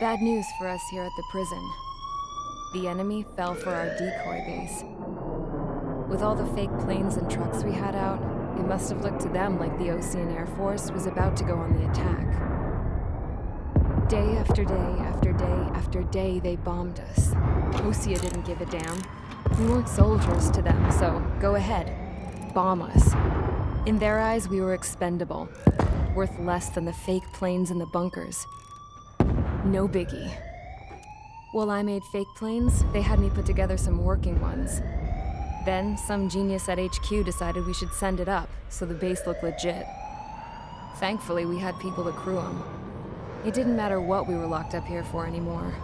Bad news for us here at the prison. The enemy fell for our decoy base. With all the fake planes and trucks we had out, it must have looked to them like the Osean Air Force was about to go on the attack. Day after day after day after day, they bombed us. Osean didn't give a damn. We weren't soldiers to them, so go ahead. Bomb us. In their eyes, we were expendable. Worth less than the fake planes in the bunkers. No biggie. While I made fake planes, they had me put together some working ones. Then, some genius at HQ decided we should send it up, so the base looked legit. Thankfully, we had people to crew them. It didn't matter what we were locked up here for anymore.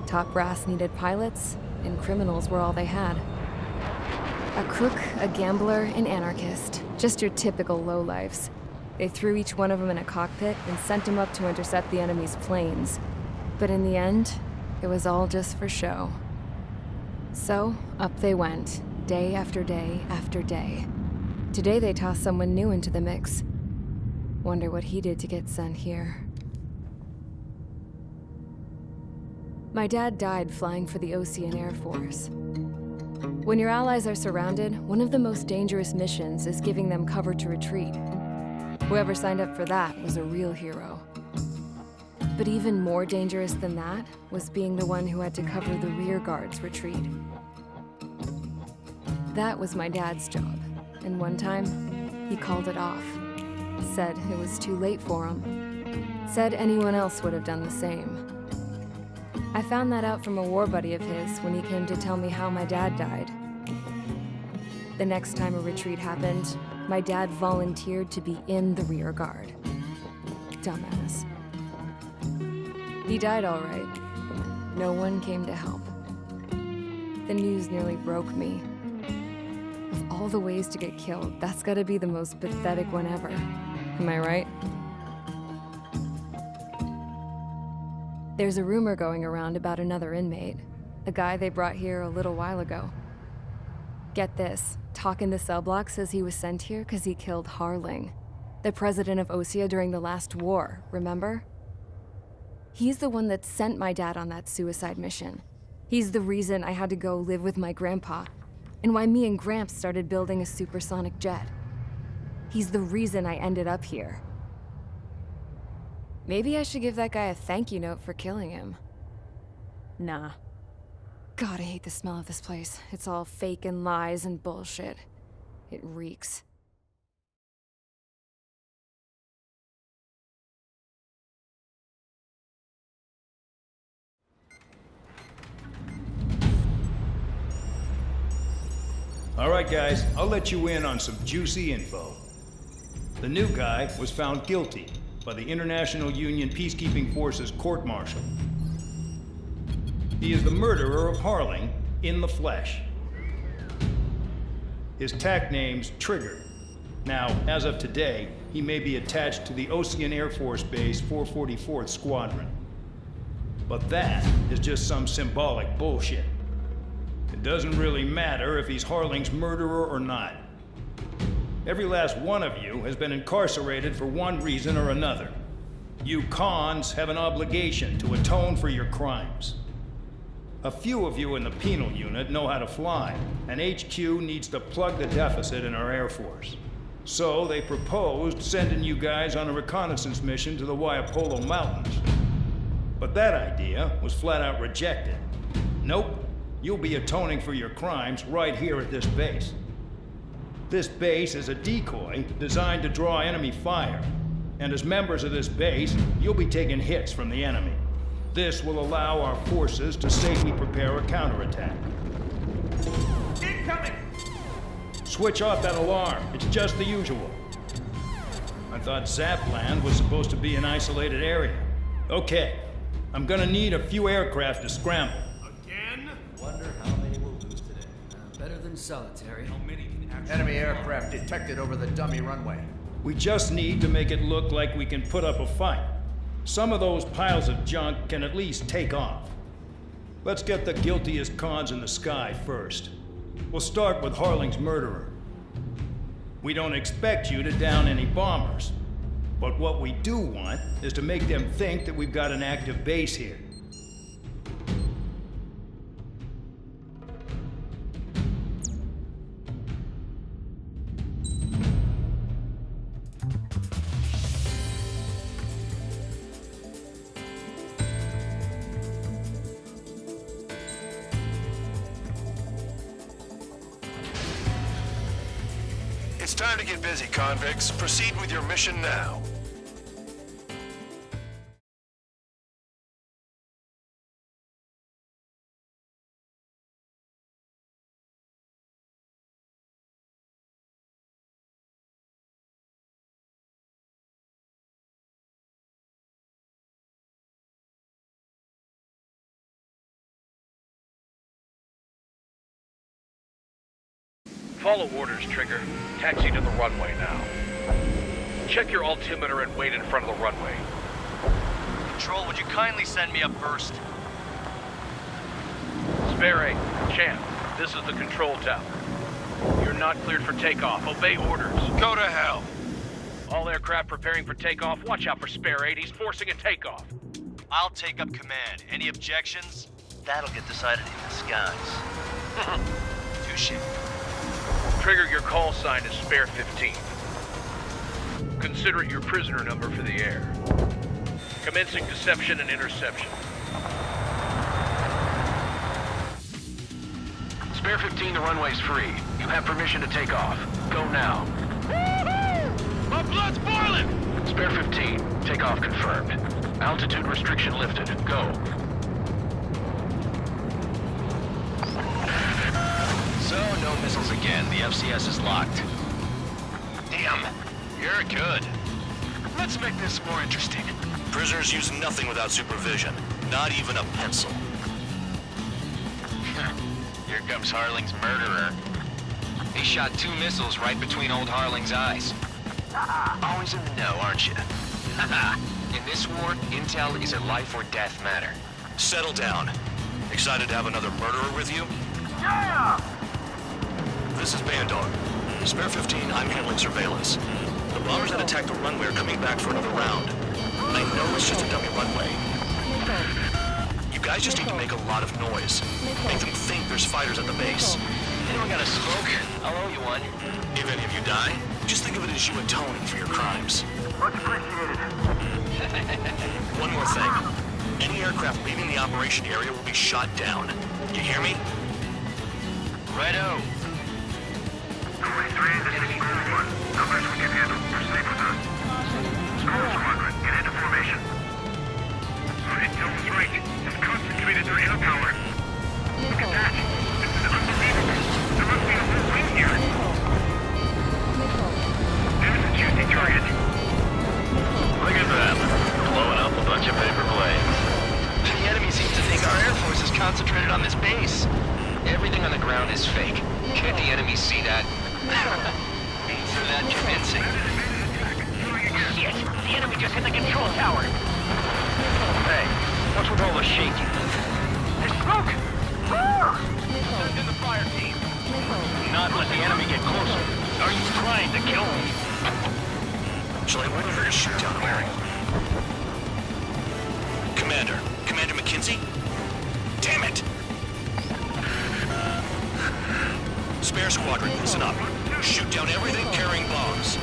Top brass needed pilots, and criminals were all they had. A crook, a gambler, an anarchist. Just your typical lowlifes. They threw each one of them in a cockpit and sent them up to intercept the enemy's planes. But in the end, it was all just for show. So, up they went, day after day after day. Today they tossed someone new into the mix. Wonder what he did to get sent here. My dad died flying for the Osean Air Force. When your allies are surrounded, one of the most dangerous missions is giving them cover to retreat. Whoever signed up for that was a real hero. But even more dangerous than that was being the one who had to cover the rear guard's retreat. That was my dad's job, and one time, he called it off. Said it was too late for him. Said anyone else would have done the same. I found that out from a war buddy of his when he came to tell me how my dad died. The next time a retreat happened, my dad volunteered to be in the rear guard. Dumbass. He died all right. No one came to help. The news nearly broke me. Of all the ways to get killed, that's gotta be the most pathetic one ever. Am I right? There's a rumor going around about another inmate. A guy they brought here a little while ago. Get this, talk in the cell block says he was sent here because he killed Harling, the president of Osean during the last war, remember? He's the one that sent my dad on that suicide mission. He's the reason I had to go live with my grandpa, and why me and Gramps started building a supersonic jet. He's the reason I ended up here. Maybe I should give that guy a thank you note for killing him. Nah. God, I hate the smell of this place. It's all fake and lies and bullshit. It reeks. All right, guys, I'll let you in on some juicy info. The new guy was found guilty by the International Union Peacekeeping Forces court-martial. He is the murderer of Harling in the flesh. His tack name's Trigger. Now, as of today, he may be attached to the Osean Air Force Base 444th Squadron. But that is just some symbolic bullshit. It doesn't really matter if he's Harling's murderer or not. Every last one of you has been incarcerated for one reason or another. You cons have an obligation to atone for your crimes. A few of you in the penal unit know how to fly, and HQ needs to plug the deficit in our Air Force. So they proposed sending you guys on a reconnaissance mission to the Waiapolo Mountains. But that idea was flat out rejected. Nope. You'll be atoning for your crimes right here at this base. This base is a decoy designed to draw enemy fire. And as members of this base, you'll be taking hits from the enemy. This will allow our forces to safely prepare a counterattack. Incoming! Switch off that alarm. It's just the usual. I thought Zapland was supposed to be an isolated area. Okay, I'm gonna need a few aircraft to scramble. Wonder how many we'll lose today. Better than solitary. How many can actually... Enemy aircraft detected over the dummy runway. We just need to make it look like we can put up a fight. Some of those piles of junk can at least take off. Let's get the guiltiest cons in the sky first. We'll start with Harling's murderer. We don't expect you to down any bombers. But what we do want is to make them think that we've got an active base here. It's time to get busy, convicts. Proceed with your mission now. Follow orders, Trigger. Taxi to the runway now. Check your altimeter and wait in front of the runway. Control, would you kindly send me up first? Spare 8, Champ, this is the control tower. You're not cleared for takeoff. Obey orders. Go to hell. All aircraft preparing for takeoff. Watch out for Spare 8. He's forcing a takeoff. I'll take up command. Any objections? That'll get decided in the skies. Touche. Trigger, your call sign is Spare 15. Consider it your prisoner number for the air. Commencing deception and interception. Spare 15, the runway's free. You have permission to take off. Go now. Woohoo! My blood's boiling! Spare 15, takeoff confirmed. Altitude restriction lifted. Go. So, no missiles again. The FCS is locked. Damn. You're good. Let's make this more interesting. Prisoners use nothing without supervision. Not even a pencil. Here comes Harling's murderer. He shot 2 missiles right between old Harling's eyes. Always in the know, aren't you? In this war, intel is a life or death matter. Settle down. Excited to have another murderer with you? Yeah! This is Bandog. Spare 15, I'm handling surveillance. The bombers that attacked the runway are coming back for another round. I know it's just a dummy runway. You guys just need to make a lot of noise. Make them think there's fighters at the base. Anyone got a smoke? I'll owe you one. If any of you die, just think of it as you atoning for your crimes. Much appreciated. One more thing. Any aircraft leaving the operation area will be shot down. You hear me? Righto. Spare Squadron, get into formation. Intel's right. It's concentrated their air power. Look at that. This is unbelievable. There must be a whole wing here. There's a juicy target. Look at that. Blowing up a bunch of paper planes. The enemy seems to think our air force is concentrated on this base. Everything on the ground is fake. Can't the enemy see that? Through that convincing. Shit! The enemy just hit the control tower! Hey, what's with all the shaking? There's smoke! Send in the fire team. Not let the enemy get closer. Are you trying to kill me? Shall I order her to shoot down the area? Commander McKinsey? Damn it! Spare Squadron, listen up. Shoot down everything carrying bombs.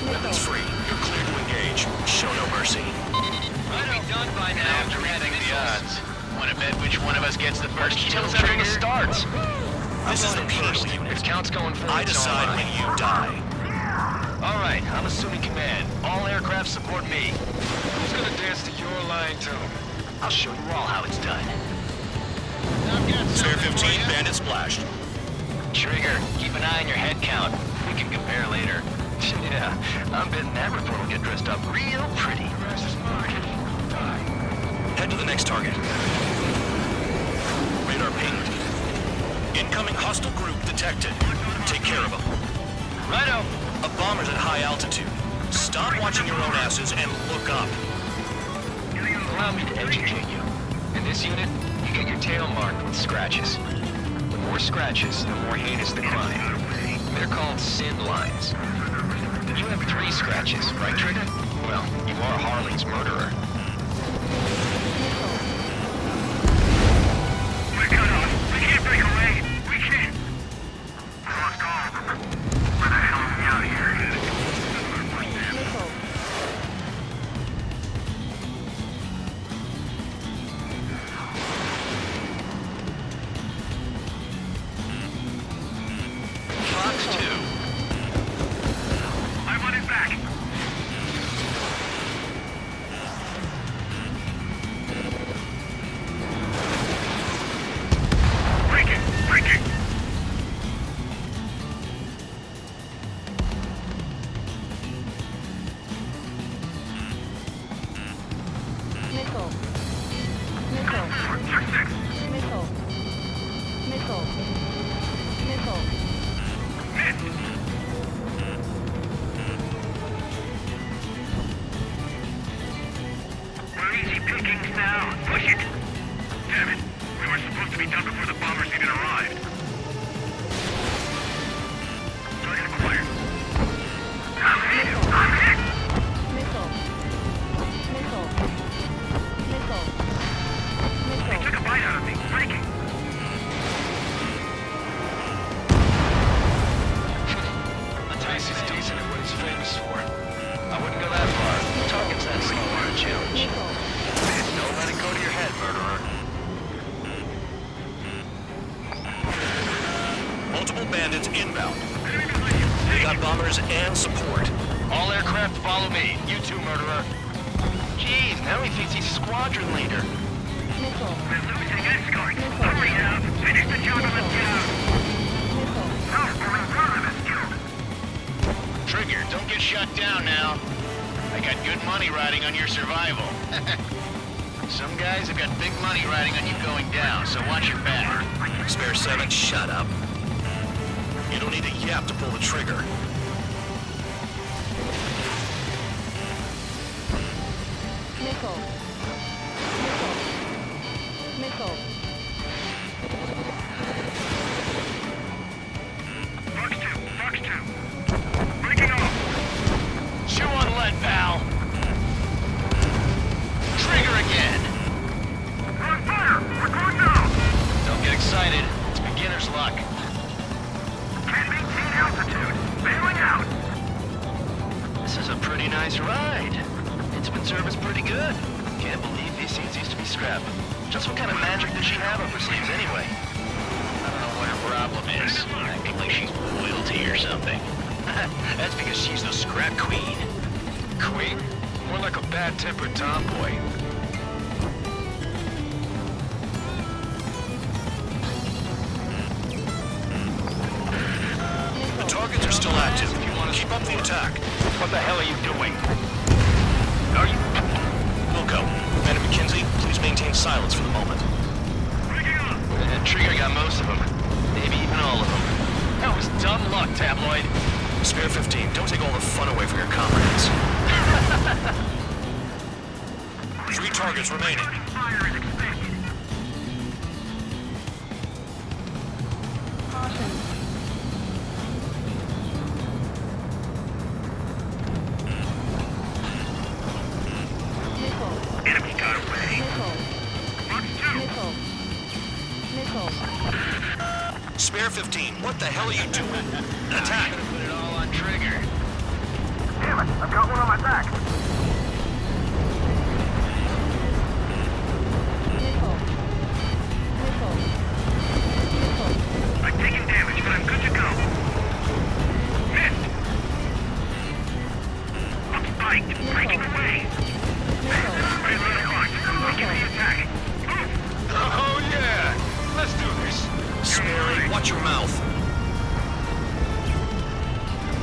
Weapons free. You're cleared to engage. Show no mercy. Might be done by now. After rethink the odds. Want to bet which one of us gets the first kill trigger starts? This is the penal unit. If count's going for I decide when you die. All right, I'm assuming command. All aircraft support me. Who's gonna dance to your line tune? I'll show you all how it's done. Spare 15, bandit splashed. Trigger, keep an eye on your head count. We can compare later. Yeah, I'm betting that report will get dressed up real pretty. Head to the next target. Radar pinged. Incoming hostile group detected. Take care of them. Righto. A bomber's at high altitude. Stop watching your own asses and look up. Allow me to educate you. In this unit, you get your tail marked with scratches. The more scratches, the more heinous the crime. They're called sin lines. You have 3 scratches, right, Trigger? Well, you are Harling's murderer. We're cut off. We can't break away. We can't. We lost all of them. Where the hell are we out of here? Fox 2. All bandits inbound. We got bombers and support. All aircraft follow me. You too, murderer. Jeez, now he thinks he's squadron leader. We're losing escorts. Hurry up. Finish the job and let's get out. No, we're in front of us, killed. Trigger, don't get shut down now. I got good money riding on your survival. Some guys have got big money riding on you going down, so watch your back. Spare 7, shut up. You don't need a yap to pull the trigger. Fox 2. Breaking off. Chew on lead, pal. Trigger again. We're on fire. We're going down. Don't get excited. It's beginner's luck. Can't maintain altitude. Bailing out. This is a pretty nice ride. Instrument service pretty good. Can't believe these seats used to be scrap. Just what kind of magic does she have up her sleeves anyway? I don't know what her problem is. Acting like she's royalty or something. That's because she's the scrap queen. Queen? More like a bad-tempered tomboy. The targets are still active. If you want to keep up the attack. What the hell are you doing? Are you... Wilco, and McKenzie, please maintain silence for the moment. Breaking off. Trigger got most of them. Maybe even all of them. That was dumb luck, Tabloid. Spare 15, don't take all the fun away from your comrades. 3 targets remaining. Fire is expected. Enemy got away. Fox 2. Spare 15, what the hell are you doing? Attack! Put it all on Trigger. Damn it, I've got one on my back. I'm taking damage, but I'm good to go. Missed! I'm spiked, breaking away. Reload launch, begin the attack. Move! Oh yeah! Let's do this. Spare, watch your mouth.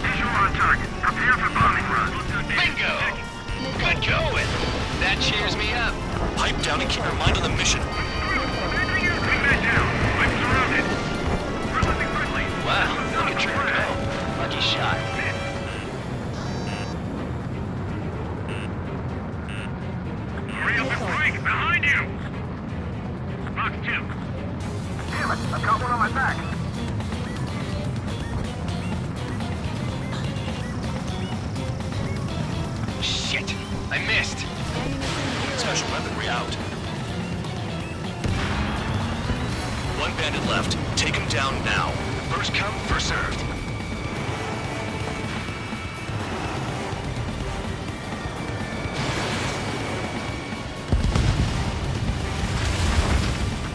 Visual on target. Prepare for bombing run. Bingo! Good going. That cheers me up. Pipe down and keep your mind on the mission. Bring that down. I'm surrounded. Friendly, friendly. Wow, look at Trigger go. Lucky shot. Hurry up and break! Behind you! Fox 2. Damn it, I've got one on my back. Shit! I missed. Special weaponry out. 1 bandit left. Take him down now. First come, first served.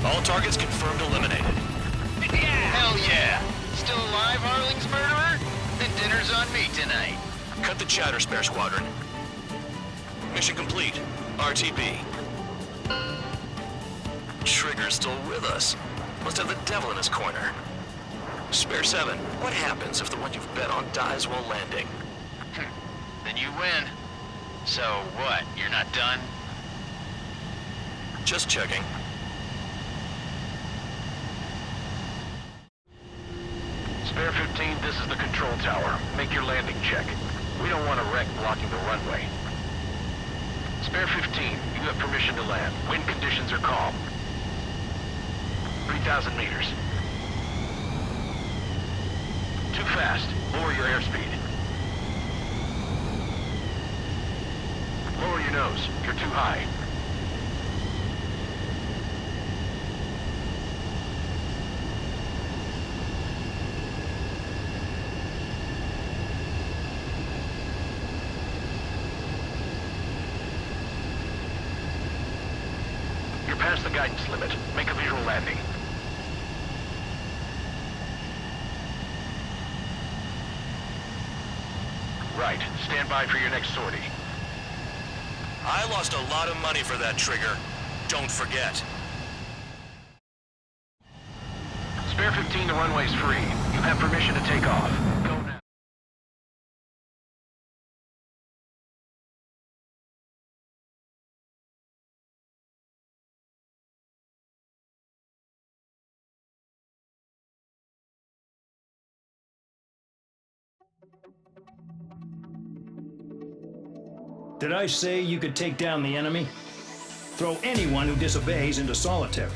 All targets confirmed eliminated. Hell yeah! Still alive, Harling's murderer? Then dinner's on me tonight. Cut the chatter, Spare Squadron. Mission complete. RTB. Trigger's still with us. Must have the devil in his corner. Spare 7, what happens if the one you've bet on dies while landing? Then you win. So what, you're not done? Just checking. Spare 15, this is the control tower. Make your landing check. We don't want a wreck blocking the runway. Spare 15, you have permission to land. Wind conditions are calm. 3,000 meters. Too fast. Lower your airspeed. Lower your nose. You're too high. You're past the guidance limit. Make a visual landing. Right. Stand by for your next sortie. I lost a lot of money for that trigger. Don't forget. Spare 15, the runway's free. You have permission to take off. Go now. Did I say you could take down the enemy? Throw anyone who disobeys into solitary.